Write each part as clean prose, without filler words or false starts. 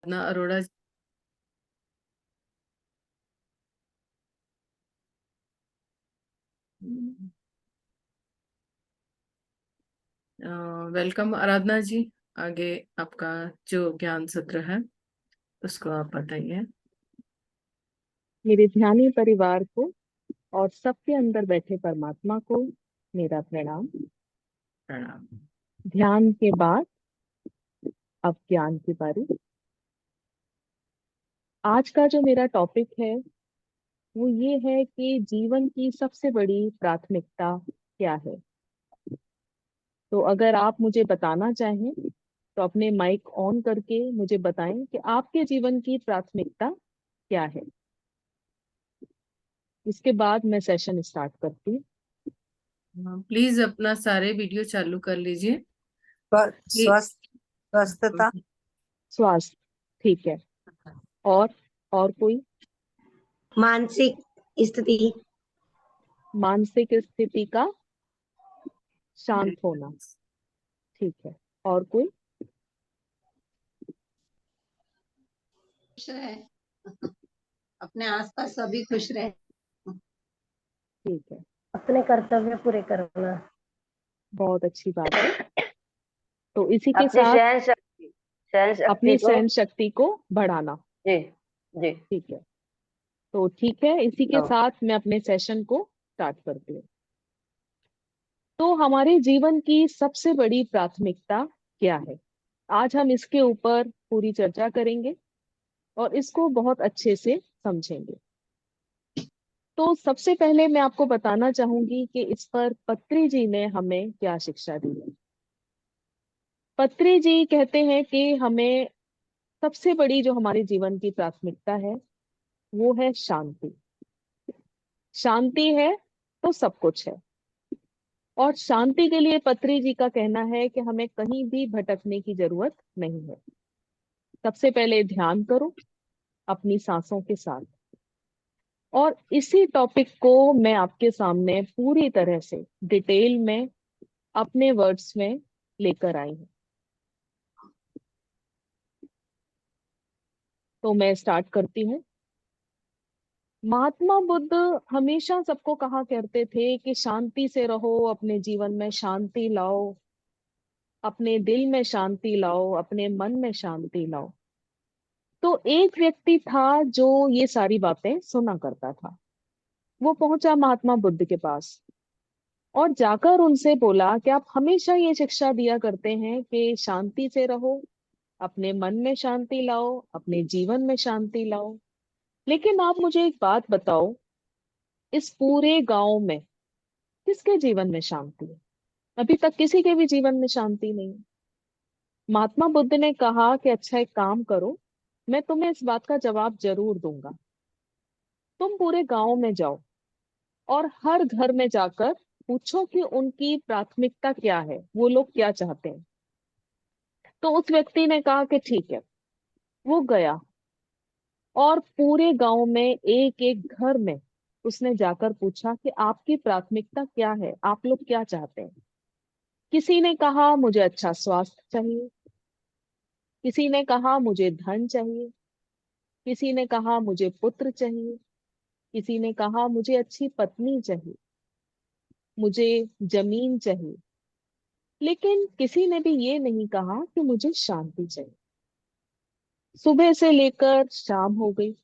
ना अरोड़ा जी। वेलकम आराधना जी। आगे आपका जो ज्ञान सत्र है उसको आप बताइए। मेरे ध्यानी परिवार को और सबके अंदर बैठे परमात्मा को मेरा प्रणाम। प्रणाम। ध्यान के बाद अब ज्ञान की बारी। आज का जो मेरा टॉपिक है वो ये है कि जीवन की सबसे बड़ी प्राथमिकता क्या है। तो अगर आप मुझे बताना चाहें तो अपने माइक ऑन करके मुझे बताएं कि आपके जीवन की प्राथमिकता क्या है। इसके बाद मैं सेशन स्टार्ट करती हूँ। प्लीज अपना सारे वीडियो चालू कर लीजिए। स्वस्थता। स्वास्थ्य ठीक है। और और कोई? मानसिक स्थिति। मानसिक स्थिति का शांत होना ठीक है। और कोई? खुश रहे, अपने आसपास सभी खुश रहे, ठीक है, अपने कर्तव्य पूरे करना। बहुत अच्छी बात है। तो इसी के अपनी साथ सहन शक्ति अपनी को। सहन शक्ति को बढ़ाना। जी जी। ठीक है, तो ठीक है, इसी के तो साथ मैं अपने सेशन को स्टार्ट करती हूँ। तो हमारे जीवन की सबसे बड़ी प्राथमिकता क्या है, आज हम इसके ऊपर पूरी चर्चा करेंगे और इसको बहुत अच्छे से समझेंगे। तो सबसे पहले मैं आपको बताना चाहूंगी कि इस पर पत्री जी ने हमें क्या शिक्षा दी है। पत्री जी कहते हैं कि हमें सबसे बड़ी जो हमारे जीवन की प्राथमिकता है वो है शांति। शांति है तो सब कुछ है। और शांति के लिए पत्री जी का कहना है कि हमें कहीं भी भटकने की जरूरत नहीं है। सबसे पहले ध्यान करो अपनी सांसों के साथ। और इसी टॉपिक को मैं आपके सामने पूरी तरह से डिटेल में अपने वर्ड्स में लेकर आई हूँ। तो मैं स्टार्ट करती हूँ। महात्मा बुद्ध हमेशा सबको कहा करते थे कि शांति से रहो, अपने जीवन में शांति लाओ, अपने दिल में शांति लाओ, अपने मन में शांति लाओ। तो एक व्यक्ति था जो ये सारी बातें सुना करता था। वो पहुंचा महात्मा बुद्ध के पास और जाकर उनसे बोला कि आप हमेशा ये शिक्षा दिया करते हैं कि शांति से रहो, अपने मन में शांति लाओ, अपने जीवन में शांति लाओ, लेकिन आप मुझे एक बात बताओ, इस पूरे गांव में किसके जीवन में शांति है? अभी तक किसी के भी जीवन में शांति नहीं है। महात्मा बुद्ध ने कहा कि अच्छा एक काम करो, मैं तुम्हें इस बात का जवाब जरूर दूंगा। तुम पूरे गांव में जाओ और हर घर में जाकर पूछो कि उनकी प्राथमिकता क्या है, वो लोग क्या चाहते हैं। तो उस व्यक्ति ने कहा कि ठीक है। वो गया और पूरे गांव में एक एक घर में उसने जाकर पूछा कि आपकी प्राथमिकता क्या है, आप लोग क्या चाहते हैं। किसी ने कहा मुझे अच्छा स्वास्थ्य चाहिए, किसी ने कहा मुझे धन चाहिए, किसी ने कहा मुझे पुत्र चाहिए, किसी ने कहा मुझे अच्छी पत्नी चाहिए, मुझे जमीन चाहिए, लेकिन किसी ने भी ये नहीं कहा कि मुझे शांति चाहिए। सुबह से लेकर शाम हो गई।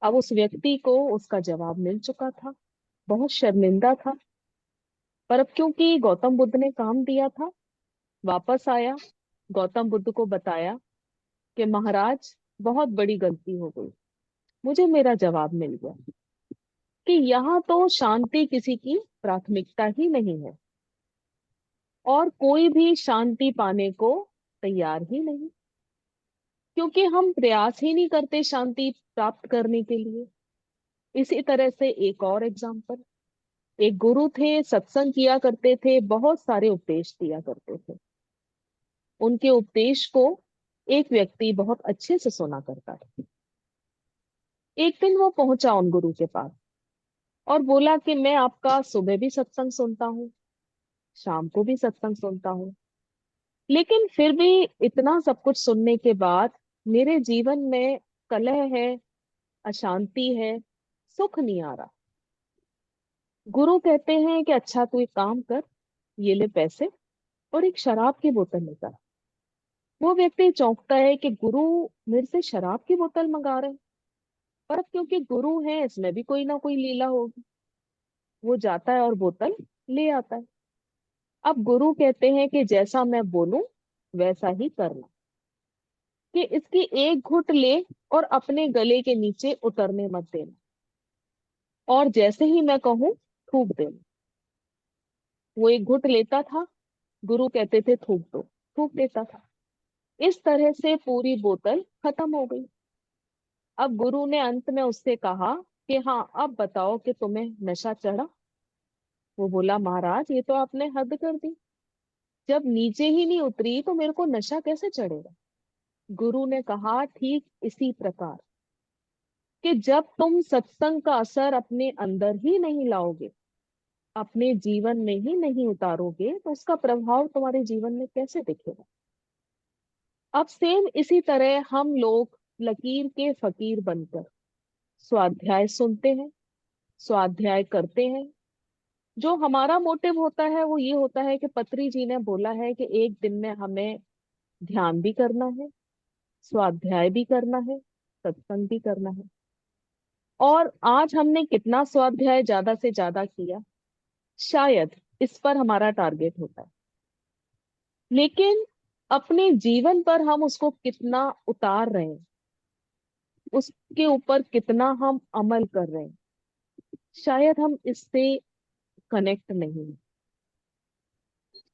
अब उस व्यक्ति को उसका जवाब मिल चुका था, बहुत शर्मिंदा था। पर अब क्योंकि गौतम बुद्ध ने काम दिया था, वापस आया, गौतम बुद्ध को बताया कि महाराज बहुत बड़ी गलती हो गई, मुझे मेरा जवाब मिल गया कि यहाँ तो शांति किसी की प्राथमिकता ही नहीं है और कोई भी शांति पाने को तैयार ही नहीं, क्योंकि हम प्रयास ही नहीं करते शांति प्राप्त करने के लिए। इसी तरह से एक और एग्जाम्पल, एक गुरु थे, सत्संग किया करते थे, बहुत सारे उपदेश दिया करते थे। उनके उपदेश को एक व्यक्ति बहुत अच्छे से सुना करता था। एक दिन वो पहुंचा उन गुरु के पास और बोला कि मैं आपका सुबह भी सत्संग सुनता हूँ, शाम को भी सत्संग सुनता हूँ, लेकिन फिर भी इतना सब कुछ सुनने के बाद मेरे जीवन में कलह है, अशांति है, सुख नहीं आ रहा। गुरु कहते हैं कि अच्छा तू एक काम कर, ये ले पैसे और एक शराब की बोतल लेकर आ। वो व्यक्ति चौंकता है कि गुरु मेरे से शराब की बोतल मंगा रहे हैं, पर अब क्योंकि गुरु है इसमें भी कोई ना कोई लीला होगी। वो जाता है और बोतल ले आता है। अब गुरु कहते हैं कि जैसा मैं बोलूं वैसा ही करना, कि इसकी एक घुट ले और अपने गले के नीचे उतरने मत देना, और जैसे ही मैं कहूं थूक देना। वो एक घुट लेता था, गुरु कहते थे थूक दो, थूक देता था। इस तरह से पूरी बोतल खत्म हो गई। अब गुरु ने अंत में उससे कहा कि हाँ अब बताओ कि तुम्हें नशा चढ़ा। वो बोला महाराज ये तो आपने हद कर दी, जब नीचे ही नहीं उतरी तो मेरे को नशा कैसे चढ़ेगा। गुरु ने कहा ठीक इसी प्रकार, कि जब तुम सत्संग का असर अपने अंदर ही नहीं लाओगे, अपने जीवन में ही नहीं उतारोगे, तो उसका प्रभाव तुम्हारे जीवन में कैसे दिखेगा। अब सेम इसी तरह हम लोग लकीर के फकीर बनकर स्वाध्याय सुनते हैं, स्वाध्याय करते हैं। जो हमारा मोटिव होता है वो ये होता है कि पत्री जी ने बोला है कि एक दिन में हमें ध्यान भी करना है, स्वाध्याय भी करना है, सत्संग भी करना है। और आज हमने कितना स्वाध्याय ज्यादा से ज्यादा किया, शायद इस पर हमारा टारगेट होता है, लेकिन अपने जीवन पर हम उसको कितना उतार रहे हैं, उसके ऊपर कितना हम अमल कर रहे हैं, शायद हम इससे कनेक्ट नहीं हैं।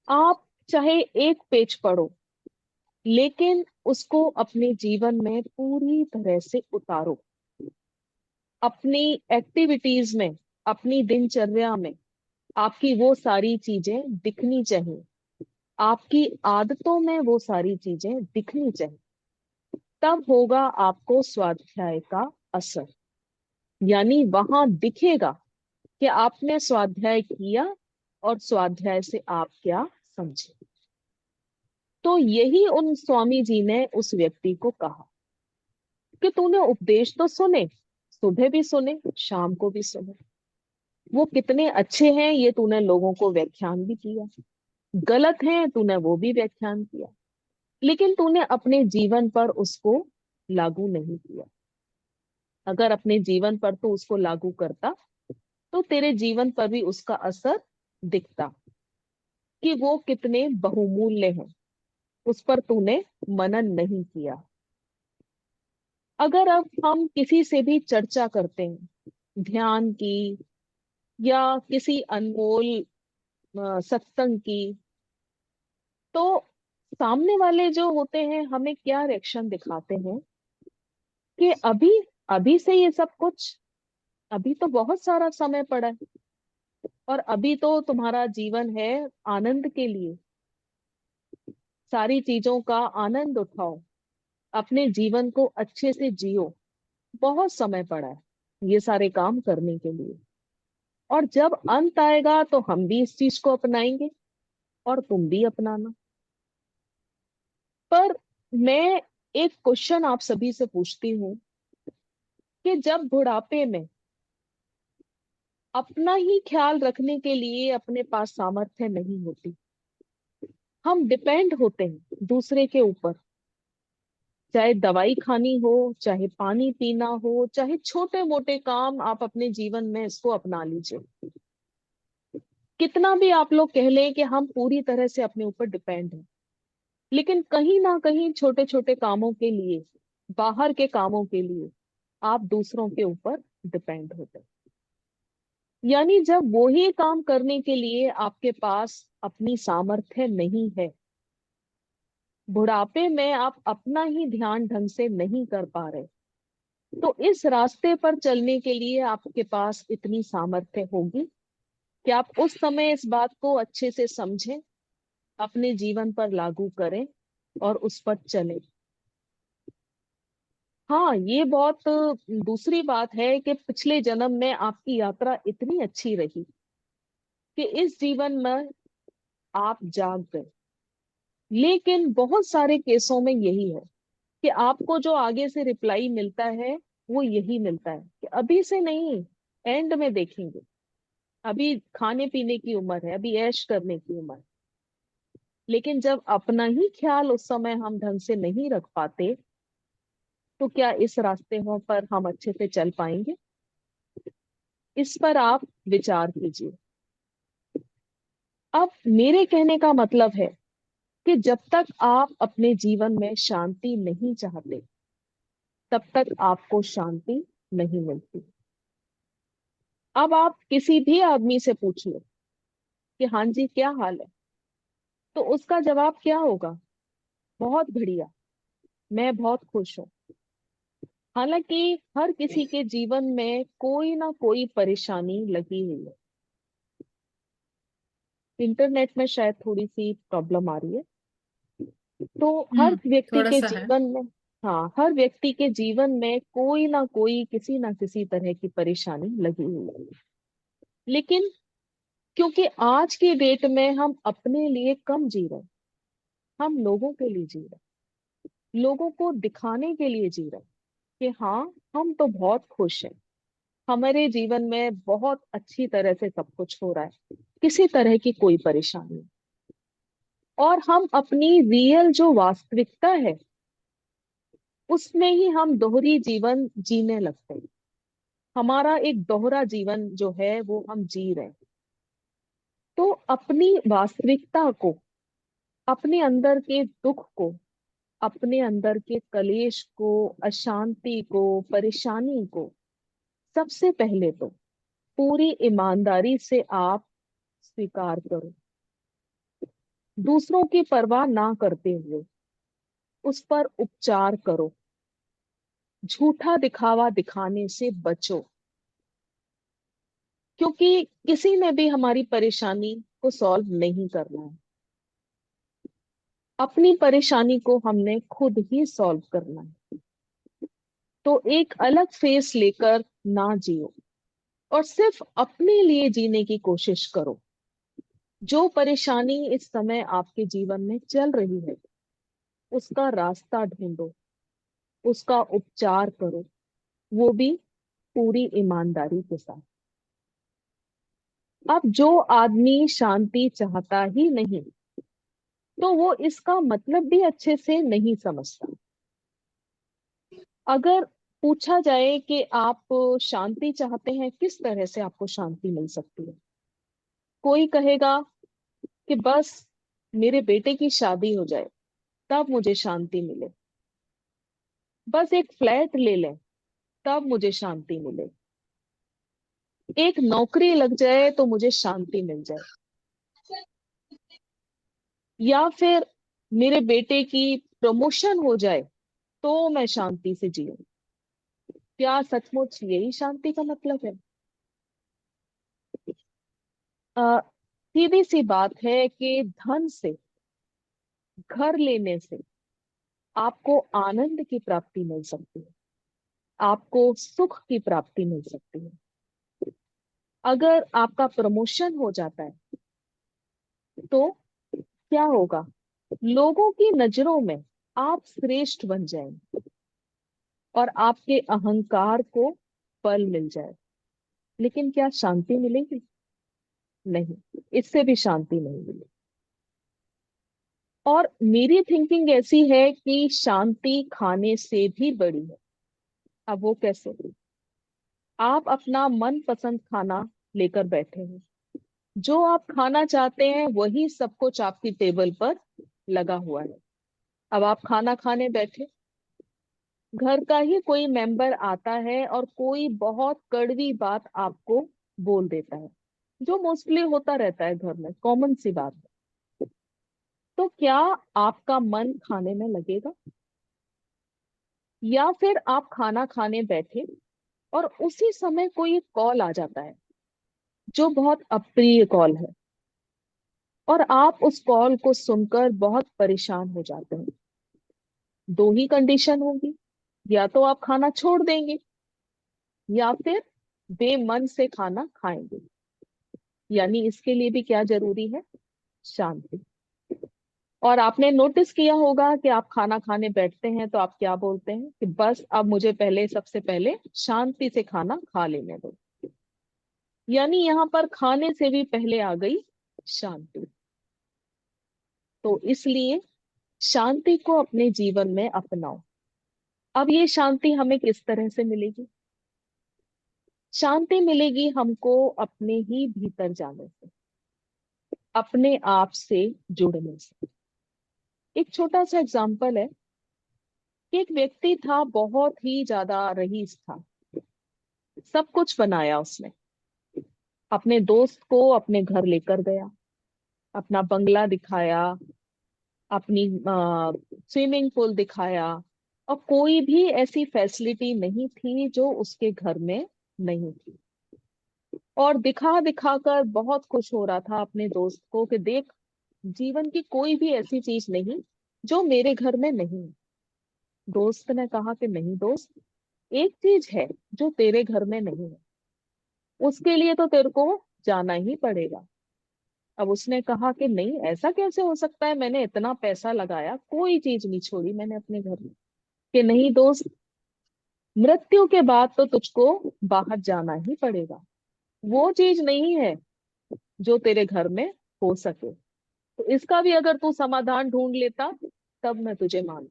आप चाहे एक पेज पढ़ो, लेकिन उसको अपने जीवन में पूरी तरह से उतारो। अपनी एक्टिविटीज में, अपनी दिनचर्या में आपकी वो सारी चीजें दिखनी चाहिए, आपकी आदतों में वो सारी चीजें दिखनी चाहिए। तब होगा आपको स्वाध्याय का असर, यानी वहां दिखेगा कि आपने स्वाध्याय किया और स्वाध्याय से आप क्या समझे। तो यही उन स्वामी जी ने उस व्यक्ति को कहा कि तूने उपदेश तो सुने, सुबह भी सुने, शाम को भी सुने, वो कितने अच्छे हैं ये तूने लोगों को व्याख्यान भी किया, गलत है तूने वो भी व्याख्यान किया, लेकिन तूने अपने जीवन पर उसको लागू नहीं किया। अगर अपने जीवन पर तू उसको लागू करता तो तेरे जीवन पर भी उसका असर दिखता कि वो कितने बहुमूल्य हैं। उस पर तूने मनन नहीं किया। अगर अब हम किसी से भी चर्चा करते हैं ध्यान की या किसी अनमोल सत्संग की, तो सामने वाले जो होते हैं हमें क्या रिएक्शन दिखाते हैं कि अभी अभी से ये सब कुछ, अभी तो बहुत सारा समय पड़ा है, और अभी तो तुम्हारा जीवन है आनंद के लिए, सारी चीजों का आनंद उठाओ, अपने जीवन को अच्छे से जियो, बहुत समय पड़ा है ये सारे काम करने के लिए। और जब अंत आएगा तो हम भी इस चीज को अपनाएंगे और तुम भी अपनाना। पर मैं एक क्वेश्चन आप सभी से पूछती हूँ कि जब बुढ़ापे में अपना ही ख्याल रखने के लिए अपने पास सामर्थ्य नहीं होती, हम डिपेंड होते हैं दूसरे के ऊपर, चाहे दवाई खानी हो, चाहे पानी पीना हो, चाहे छोटे मोटे काम आप अपने जीवन में इसको अपना लीजिए। कितना भी आप लोग कह लें कि हम पूरी तरह से अपने ऊपर डिपेंड हैं, लेकिन कहीं ना कहीं छोटे छोटे कामों के लिए, बाहर के कामों के लिए आप दूसरों के ऊपर डिपेंड होते हैं। यानी जब वो ही काम करने के लिए आपके पास अपनी सामर्थ्य नहीं है, बुढ़ापे में आप अपना ही ध्यान ढंग से नहीं कर पा रहे, तो इस रास्ते पर चलने के लिए आपके पास इतनी सामर्थ्य होगी कि आप उस समय इस बात को अच्छे से समझें, अपने जीवन पर लागू करें और उस पर चलें। हाँ ये बहुत दूसरी बात है कि पिछले जन्म में आपकी यात्रा इतनी अच्छी रही कि इस जीवन में आप जाग गए, लेकिन बहुत सारे केसों में यही है कि आपको जो आगे से रिप्लाई मिलता है वो यही मिलता है कि अभी से नहीं, एंड में देखेंगे, अभी खाने पीने की उम्र है, अभी ऐश करने की उम्र है। लेकिन जब अपना ही ख्याल उस समय हम ढंग से नहीं रख पाते, तो क्या इस रास्ते पर हम अच्छे से चल पाएंगे? इस पर आप विचार कीजिए। अब मेरे कहने का मतलब है कि जब तक आप अपने जीवन में शांति नहीं चाहते, तब तक आपको शांति नहीं मिलती। अब आप किसी भी आदमी से पूछ लो कि हाँ जी क्या हाल है, तो उसका जवाब क्या होगा? बहुत बढ़िया, मैं बहुत खुश हूँ। हालांकि हर किसी के जीवन में कोई ना कोई परेशानी लगी हुई है। इंटरनेट में शायद थोड़ी सी प्रॉब्लम आ रही है। तो हर व्यक्ति थोड़ा के सा है। जीवन में, हाँ, हर व्यक्ति के जीवन में कोई ना कोई किसी ना किसी तरह की परेशानी लगी हुई है। लेकिन क्योंकि आज की डेट में हम अपने लिए कम जी रहे हैं, हम लोगों के लिए जी रहे हैं, लोगों को दिखाने के लिए जी रहे हैं कि हाँ हम तो बहुत खुश हैं, हमारे जीवन में बहुत अच्छी तरह से सब कुछ हो रहा है, किसी तरह की कोई परेशानी नहीं। और हम अपनी रियल जो वास्तविकता है उसमें ही हम दोहरी जीवन जीने लगते हैं। हमारा एक दोहरा जीवन जो है वो हम जी रहे हैं। तो अपनी वास्तविकता को, अपने अंदर के दुख को, अपने अंदर के कलेश को, अशांति को, परेशानी को सबसे पहले तो पूरी ईमानदारी से आप स्वीकार करो। दूसरों की परवाह ना करते हुए उस पर उपचार करो। झूठा दिखावा दिखाने से बचो, क्योंकि किसी ने भी हमारी परेशानी को सॉल्व नहीं करना है। अपनी परेशानी को हमने खुद ही सॉल्व करना है। तो एक अलग फेस लेकर ना जियो और सिर्फ अपने लिए जीने की कोशिश करो। जो परेशानी इस समय आपके जीवन में चल रही है उसका रास्ता ढूंढो, उसका उपचार करो, वो भी पूरी ईमानदारी के साथ। अब जो आदमी शांति चाहता ही नहीं, तो वो इसका मतलब भी अच्छे से नहीं समझता। अगर पूछा जाए कि आप शांति चाहते हैं, किस तरह से आपको शांति मिल सकती है? कोई कहेगा कि बस मेरे बेटे की शादी हो जाए तब मुझे शांति मिले, बस एक फ्लैट ले लें तब मुझे शांति मिले, एक नौकरी लग जाए तो मुझे शांति मिल जाए, या फिर मेरे बेटे की प्रमोशन हो जाए तो मैं शांति से जीऊं। क्या सचमुच यही शांति का मतलब है? सीधी सी बात है कि धन से, घर लेने से आपको आनंद की प्राप्ति मिल सकती है, आपको सुख की प्राप्ति मिल सकती है। अगर आपका प्रमोशन हो जाता है तो क्या होगा? लोगों की नजरों में आप श्रेष्ठ बन जाएंगे और आपके अहंकार को बल मिल जाए। लेकिन क्या शांति मिलेगी? नहीं, इससे भी शांति नहीं मिलेगी। और मेरी थिंकिंग ऐसी है कि शांति खाने से भी बड़ी है। अब वो कैसे? आप अपना मनपसंद खाना लेकर बैठे हैं, जो आप खाना चाहते हैं वही सब कुछ आपकी टेबल पर लगा हुआ है। अब आप खाना खाने बैठे, घर का ही कोई मेंबर आता है और कोई बहुत कड़वी बात आपको बोल देता है, जो मोस्टली होता रहता है घर में, कॉमन सी बात है। तो क्या आपका मन खाने में लगेगा? या फिर आप खाना खाने बैठे और उसी समय कोई कॉल आ जाता है जो बहुत अप्रिय कॉल है, और आप उस कॉल को सुनकर बहुत परेशान हो जाते हैं। दो ही कंडीशन होगी, या तो आप खाना छोड़ देंगे या फिर बेमन से खाना खाएंगे। यानी इसके लिए भी क्या जरूरी है? शांति। और आपने नोटिस किया होगा कि आप खाना खाने बैठते हैं तो आप क्या बोलते हैं कि बस अब मुझे पहले, सबसे पहले शांति से खाना खा लेने दो। यानी यहाँ पर खाने से भी पहले आ गई शांति। तो इसलिए शांति को अपने जीवन में अपनाओ। अब ये शांति हमें किस तरह से मिलेगी? शांति मिलेगी हमको अपने ही भीतर जाने से, अपने आप से जुड़ने से। एक छोटा सा एग्जाम्पल है कि एक व्यक्ति था, बहुत ही ज्यादा रईस था, सब कुछ बनाया उसने। अपने दोस्त को अपने घर लेकर गया, अपना बंगला दिखाया, अपनी स्विमिंग पूल दिखाया, और कोई भी ऐसी फैसिलिटी नहीं थी जो उसके घर में नहीं थी। और दिखा दिखा कर बहुत खुश हो रहा था अपने दोस्त को कि देख, जीवन की कोई भी ऐसी चीज नहीं जो मेरे घर में नहीं है। दोस्त ने कहा कि नहीं दोस्त, एक चीज है जो तेरे घर में नहीं है, उसके लिए तो तेरे को जाना ही पड़ेगा। अब उसने कहा कि नहीं, ऐसा कैसे हो सकता है, मैंने इतना पैसा लगाया, कोई चीज नहीं छोड़ी मैंने अपने घर में। कि नहीं दोस्त, मृत्यु के बाद तो तुझको बाहर जाना ही पड़ेगा, वो चीज नहीं है जो तेरे घर में हो सके। तो इसका भी अगर तू समाधान ढूंढ लेता तब मैं तुझे मान।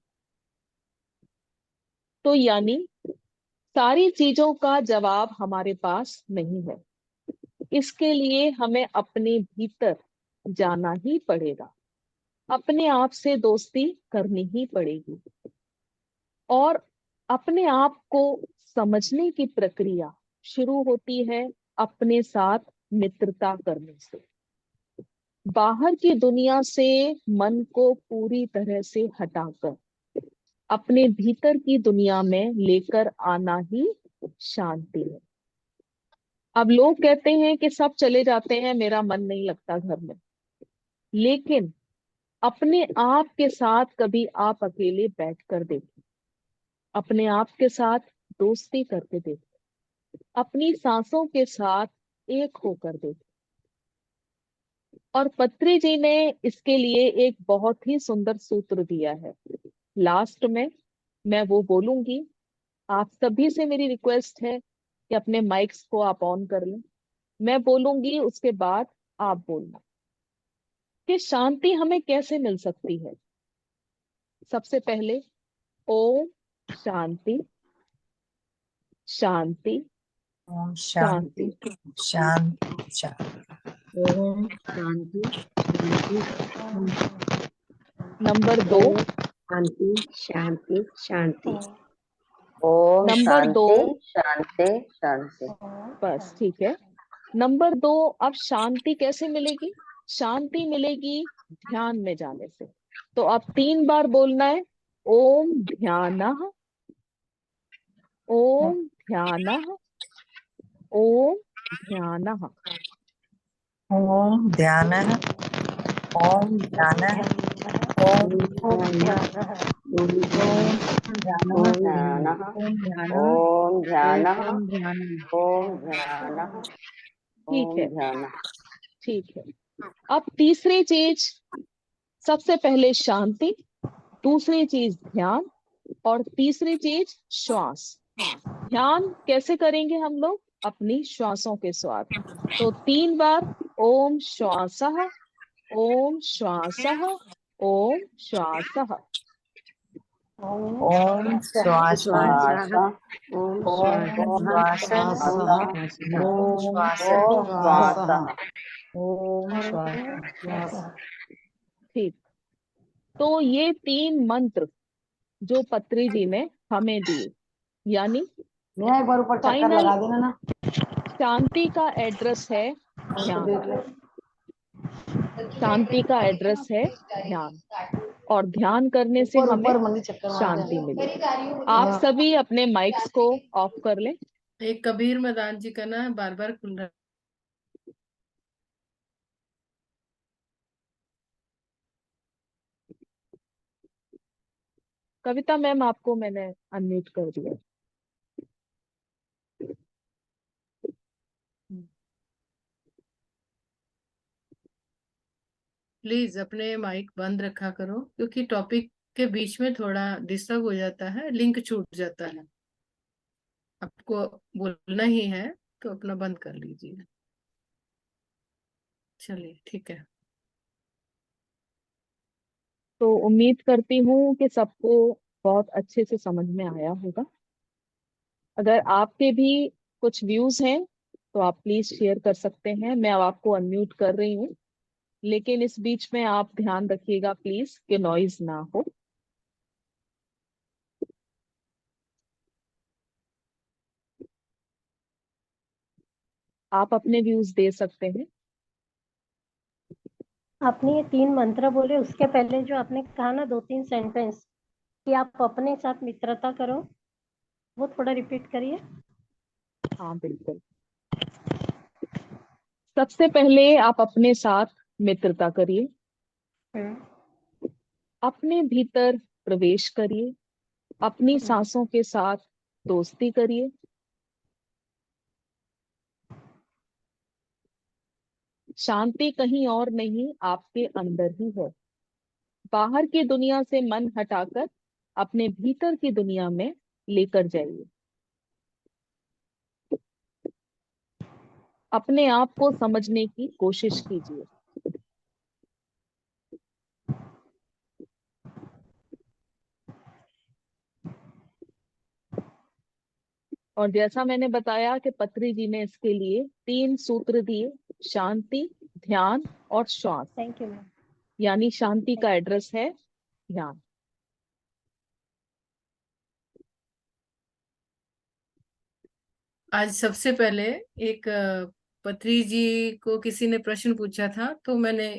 तो यानी सारी चीजों का जवाब हमारे पास नहीं है, इसके लिए हमें अपने भीतर जाना ही पड़ेगा, अपने आप से दोस्ती करनी ही पड़ेगी। और अपने आप को समझने की प्रक्रिया शुरू होती है अपने साथ मित्रता करने से। बाहर की दुनिया से मन को पूरी तरह से हटाकर अपने भीतर की दुनिया में लेकर आना ही शांति है। अब लोग कहते हैं कि सब चले जाते हैं, मेरा मन नहीं लगता घर में, लेकिन अपने आप के साथ कभी आप अकेले बैठ कर देखिए, अपने आप के साथ दोस्ती करके देखिए, अपनी सांसों के साथ एक होकर देखिए। और पत्री जी ने इसके लिए एक बहुत ही सुंदर सूत्र दिया है। लास्ट में मैं वो बोलूंगी। आप सभी से मेरी रिक्वेस्ट है कि अपने माइक्स को आप ऑन कर लें। मैं बोलूंगी, उसके बाद आप बोलना कि शांति हमें कैसे मिल सकती है। सबसे पहले ओम शांति, शांति, ओम शांति। शांति शांति शांति। ओम शांति शांति शांति। नंबर 2। ओम शांति शांति शांति। ओम नंबर 2। शांति शांति शांति। बस ठीक है। नंबर 2, अब शांति कैसे मिलेगी? शांति मिलेगी ध्यान में जाने से। तो अब 3 बार बोलना है, ओम ध्यानः, ओम ध्यानः, ओम ध्यानः। ओम ध्यानः, ओम ध्यानः, ओम ध्यानः, ओम ओम ध्यानः, ध्यानः, ओम ध्यानः, ओम ध्यानः, ओम ध्यानः। ओम ध्यानः, ठीक ओम है, ध्यानः। ठीक है। अब तीसरी चीज, सबसे पहले शांति, दूसरी चीज ध्यान, और तीसरी चीज श्वास। ध्यान कैसे करेंगे हम लोग? अपनी श्वासों के साथ। तो 3 बार ओम श्वासः, ओम श्वासः, ओम श्वासः। ओम श्वास, श्वास ओम ओम श्वास श्वास, ओम श्वास, ओम श्वास। ओम श्वास। ठीक। तो ये 3 मंत्र जो पत्री जी ने हमें दिए, यानी मैं एक बार ऊपर चक्कर फाइनल लगा देना ना, शांति का एड्रेस है तो ध्यान। देख ले। शांति का एड्रेस है ध्यान, और ध्यान करने से ऊपर हमें ऊपर मंडी चक्कर मार शांति देना। मिलेगी। आप सभी अपने माइक्स को ऑफ कर लें। एक कबीर मैदान जी का ना बार बार खुल रहा है। कविता मैम, आपको मैंने अनम्यूट कर दिया। प्लीज अपने माइक बंद रखा करो, क्योंकि टॉपिक के बीच में थोड़ा डिस्टर्ब हो जाता है, लिंक छूट जाता है। आपको बोलना ही है तो अपना बंद कर लीजिए। चलिए ठीक है। तो उम्मीद करती हूँ कि सबको बहुत अच्छे से समझ में आया होगा। अगर आपके भी कुछ व्यूज हैं तो आप प्लीज शेयर कर सकते हैं। मैं अब आपको अनम्यूट कर रही हूँ, लेकिन इस बीच में आप ध्यान रखिएगा प्लीज कि नॉइज ना हो। आप अपने व्यूज दे सकते हैं। आपने ये 3 मंत्र बोले, उसके पहले जो आपने कहा ना 2-3 सेंटेंस कि आप अपने साथ मित्रता करो, वो थोड़ा रिपीट करिए। हाँ बिल्कुल। सबसे पहले आप अपने साथ मित्रता करिए, अपने भीतर प्रवेश करिए, अपनी सांसों के साथ दोस्ती करिए। शांति कहीं और नहीं, आपके अंदर ही है। बाहर की दुनिया से मन हटाकर अपने भीतर की दुनिया में लेकर जाइए। अपने आप को समझने की कोशिश कीजिए। और जैसा मैंने बताया कि पत्री जी ने इसके लिए 3 सूत्र दिए: शांति, ध्यान और श्वास। Thank you ma'am. यानी शांति का एड्रेस है ध्यान। आज सबसे पहले एक पत्री जी को किसी ने प्रश्न पूछा था, तो मैंने